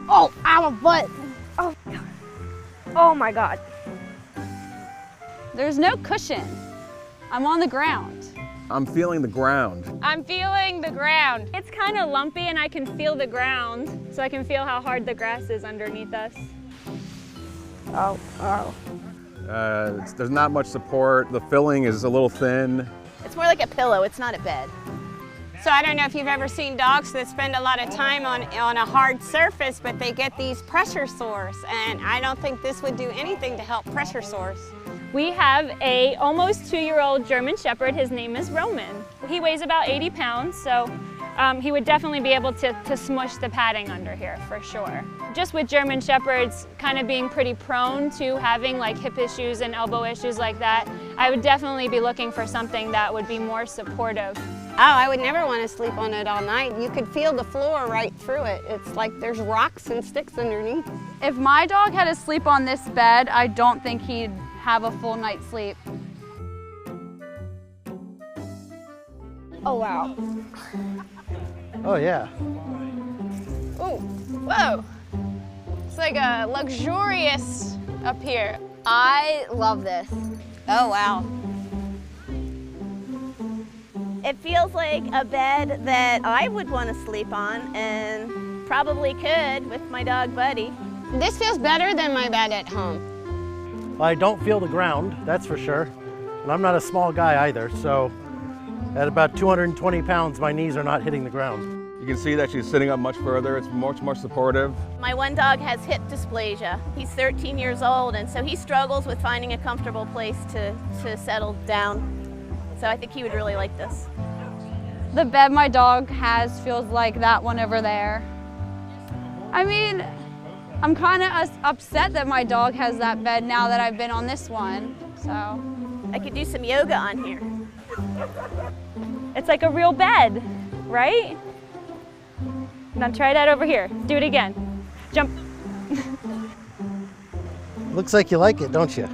Oh, ow, my butt. Oh, God. Oh my God. There's no cushion. I'm on the ground. I'm feeling the ground. I'm feeling the ground. It's kind of lumpy and I can feel the ground, so I can feel how hard the grass is underneath us. Oh, oh. There's not much support. The filling is a little thin. It's more like a pillow, it's not a bed. So I don't know if you've ever seen dogs that spend a lot of time on a hard surface, but they get these pressure sores, and I don't think this would do anything to help pressure sores. We have a almost 2-year-old German Shepherd. His name is Roman. He weighs about 80 pounds, so he would definitely be able to smush the padding under here for sure. Just with German Shepherds kind of being pretty prone to having like hip issues and elbow issues like that, I would definitely be looking for something that would be more supportive. Oh, I would never want to sleep on it all night. You could feel the floor right through it. It's like there's rocks and sticks underneath. If my dog had to sleep on this bed, I don't think he'd have a full night's sleep. Oh, wow. Oh, yeah. Ooh, whoa. It's like a luxurious up here. I love this. Oh, wow. It feels like a bed that I would want to sleep on and probably could with my dog Buddy. This feels better than my bed at home. Well, I don't feel the ground, that's for sure. And I'm not a small guy either, so at about 220 pounds, my knees are not hitting the ground. You can see that she's sitting up much further. It's much more supportive. My one dog has hip dysplasia. He's 13 years old, and so he struggles with finding a comfortable place to settle down. So I think he would really like this. The bed my dog has feels like that one over there. I mean, I'm kind of upset that my dog has that bed now that I've been on this one, so. I could do some yoga on here. It's like a real bed, right? Now try that over here. Do it again. Jump. Looks like you like it, don't you?